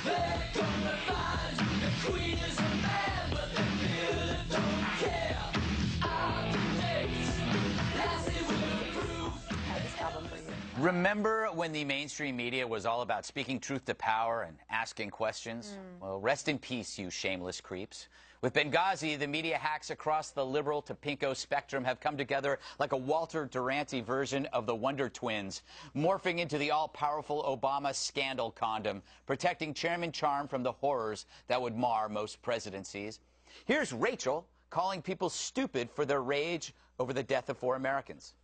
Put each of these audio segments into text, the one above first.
They're gonna find the queen is a man, but they really don't care. I predict Lassie will approve. I have this album for you. Remember when the mainstream media was all about speaking truth to power and asking questions? Well, rest in peace, you shameless creeps. With Benghazi, the media hacks across the liberal to pinko spectrum have come together like a Walter Duranty version of the Wonder Twins, morphing into the all-powerful Obama scandal condom, protecting Chairman Charm from the horrors that would mar most presidencies. Here's Rachel calling people stupid for their rage over the death of 4 Americans.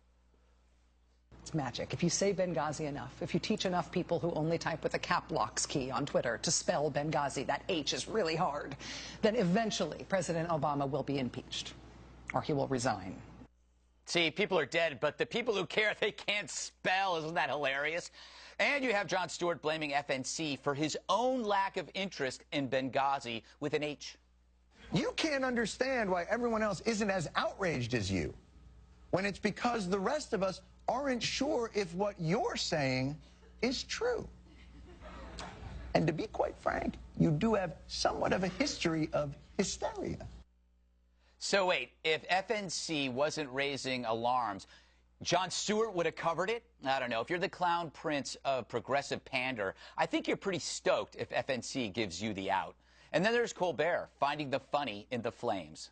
It's magic. If you say Benghazi enough, if you teach enough people who only type with a cap locks key on Twitter to spell Benghazi, that H is really hard, then eventually President Obama will be impeached, or he will resign. See, people are dead, but the people who care, they can't spell. Isn't that hilarious? And you have Jon Stewart blaming FNC for his own lack of interest in Benghazi with an H. You can't understand why everyone else isn't as outraged as you, when it's because the rest of us aren't sure if what you're saying is true. And to be quite frank, you do have somewhat of a history of hysteria. So wait, if FNC wasn't raising alarms, Jon Stewart would have covered it? I don't know. If you're the clown prince of progressive pander, I think you're pretty stoked if FNC gives you the out. And then there's Colbert finding the funny in the flames.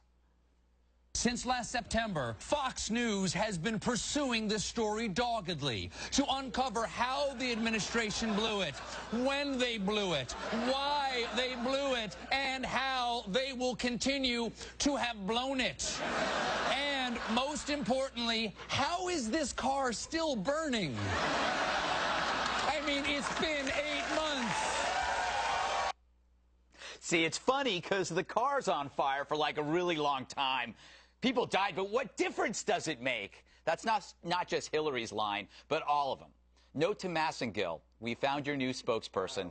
Since last September, Fox News has been pursuing this story doggedly to uncover how the administration blew it, when they blew it, why they blew it, and how they will continue to have blown it. And most importantly, how is this car still burning? I mean, it's been 8 months. See, it's funny because the car's on fire for like a really long time. People died, but what difference does it make? That's not just Hillary's line, but all of them. Note to Massengill, we found your new spokesperson.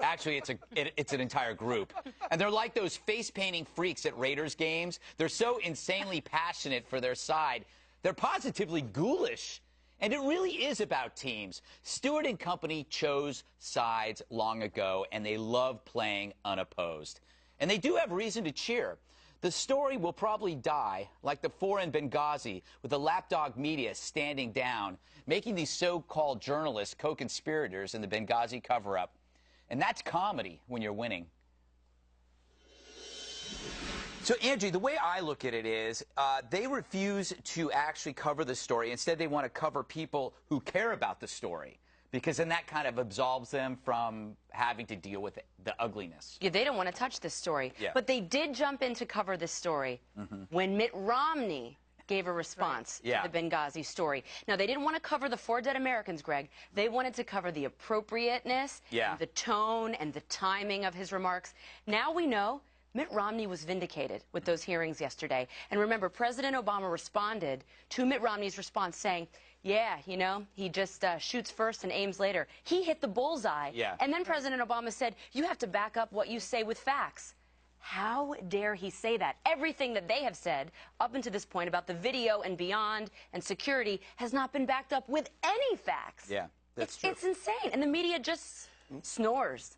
Actually, it's an entire group. And they're like those face-painting freaks at Raiders games. They're so insanely passionate for their side. They're positively ghoulish. And it really is about teams. Stewart and company chose sides long ago, and they love playing unopposed. And they do have reason to cheer. The story will probably die like the 4 in Benghazi, with the lapdog media standing down, making these so-called journalists co-conspirators in the Benghazi cover-up. And that's comedy when you're winning. So, Angie, the way I look at it is they refuse to actually cover the story. Instead, they want to cover people who care about the story, because then that kind of absolves them from having to deal with the ugliness. Yeah, they don't want to touch this story. Yeah. But they did jump in to cover this story when Mitt Romney gave a response to the Benghazi story. Now, they didn't want to cover the 4 dead Americans, Greg. They wanted to cover the appropriateness, and the tone, and the timing of his remarks. Now we know Mitt Romney was vindicated with those hearings yesterday. And remember, President Obama responded to Mitt Romney's response saying, yeah, you know, he just shoots first and aims later. He hit the bullseye. Yeah. And then President Obama said, you have to back up what you say with facts. How dare he say that? Everything that they have said up until this point about the video and beyond and security has not been backed up with any facts. Yeah, that's true. It's insane. And the media just snores.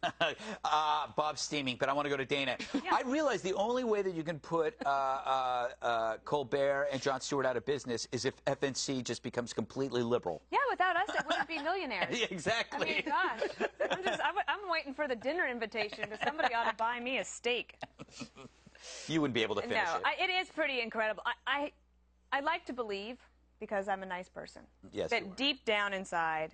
Bob's steaming, but I want to go to Dana. I realize the only way that you can put Colbert and Jon Stewart out of business is if FNC just becomes completely liberal. Yeah, without us, it wouldn't be millionaires. Yeah, exactly. I mean, gosh. I'm waiting for the dinner invitation, because somebody ought to buy me a steak. You wouldn't be able to finish it. No, it is pretty incredible. I like to believe, because I'm a nice person, that deep down inside,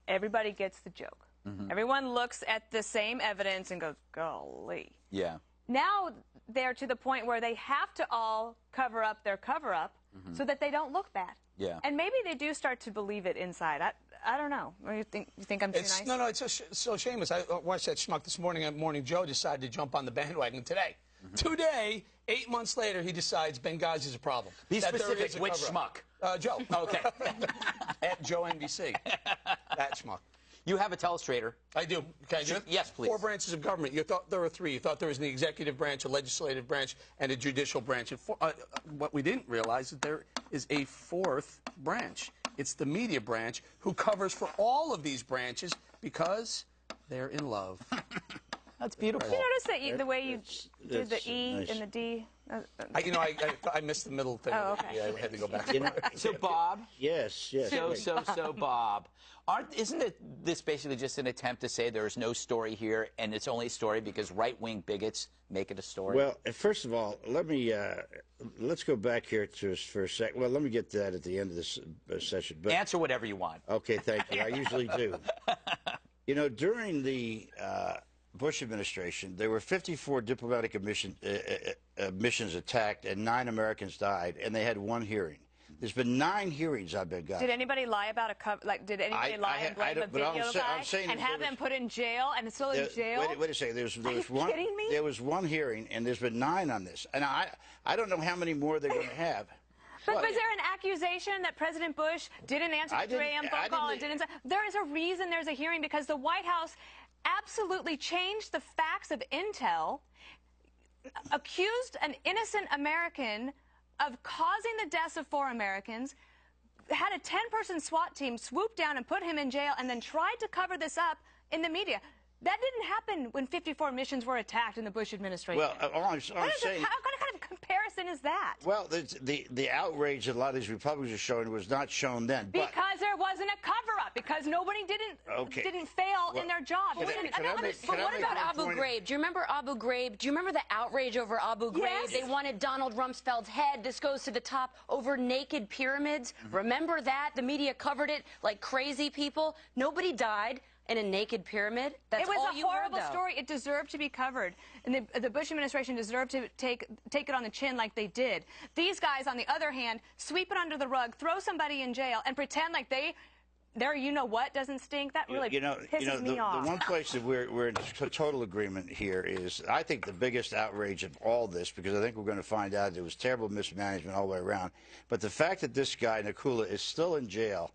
everybody gets the joke. Everyone looks at the same evidence and goes, golly. Yeah. Now they're to the point where they have to all cover up their cover-up so that they don't look bad. Yeah. And maybe they do start to believe it inside. I don't know. You think I'm too nice? No, it's so shameless. I watched that schmuck this morning, and Morning Joe decided to jump on the bandwagon today. Today, 8 months later, he decides Benghazi is a problem. Be specific. Which schmuck? Joe. Okay. At Joe NBC. That schmuck. You have a telestrator. I do. Can I do it? Yes, please. 4 branches of government. You thought there were 3. You thought there was the executive branch, a legislative branch, and a judicial branch. And what we didn't realize is there is a 4th branch. It's the media branch, who covers for all of these branches because they're in love. That's beautiful. You notice that the way you did the E nice. and the D? I missed the middle thing. Oh, okay. Yeah, I had to go back. So, Bob. Yes. So, Bob. Isn't this basically just an attempt to say there is no story here, and it's only a story because right-wing bigots make it a story? Well, first of all, let's go back here for a sec. Well, let me get to that at the end of this session. But, answer whatever you want. Okay, thank you. I usually do. You know, during the Bush administration, there were 54 diplomatic missions attacked, and 9 Americans died, and they had 1 hearing. There's been 9 hearings on Benghazi. Did anybody lie about did anybody lie and blame a video guy and have them put in jail and it's still in jail? Wait a second. There was one. Kidding me? There was 1 hearing, and there's been 9 on this, and I don't know how many more they're going to have. But was there an accusation that President Bush didn't answer the 3 a.m. phone call and didn't? There is a reason there's a hearing, because the White House absolutely changed the facts of intel, accused an innocent American of causing the deaths of 4 Americans, had a 10-person SWAT team swoop down and put him in jail, and then tried to cover this up in the media. That didn't happen when 54 missions were attacked in the Bush administration. Well, all I'm saying... What kind of comparison is that? Well, the outrage that a lot of these Republicans are showing was not shown then. Because there wasn't a cover-up. Because nobody didn't fail in their job. But what about Abu Ghraib? Do you remember Abu Ghraib? Do you remember the outrage over Abu Ghraib? Yes. They wanted Donald Rumsfeld's head. This goes to the top over naked pyramids. Remember that? The media covered it like crazy people. Nobody died in a naked pyramid. That's all you heard, though. It was a horrible story. It deserved to be covered. And the Bush administration deserved to take it on the chin like they did. These guys, on the other hand, sweep it under the rug, throw somebody in jail, and pretend like their you-know-what doesn't stink. That really pisses me off. The one place that we're in total agreement here is, I think, the biggest outrage of all this, because I think we're going to find out it was terrible mismanagement all the way around. But the fact that this guy, Nakula, is still in jail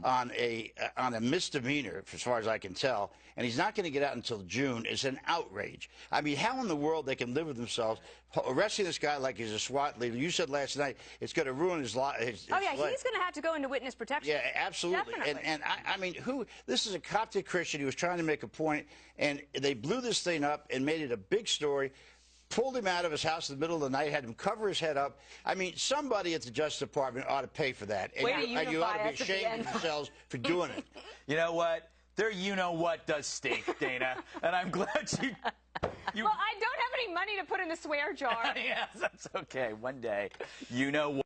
on a misdemeanor, as far as I can tell, and he's not going to get out until June, is an outrage. I mean, how in the world they can live with themselves, arresting this guy like he's a SWAT leader? You said last night it's going to ruin his life. Oh, yeah, he's going to have to go into witness protection. Yeah, absolutely. Definitely. And I mean, this is a Coptic Christian who was trying to make a point, and they blew this thing up and made it a big story. Pulled him out of his house in the middle of the night, had him cover his head up. I mean, somebody at the Justice Department ought to pay for that. And you ought to be ashamed of yourselves for doing it. You know what? Their you-know-what does stink, Dana. And I'm glad you... Well, I don't have any money to put in the swear jar. Yes, that's okay. One day, you know what.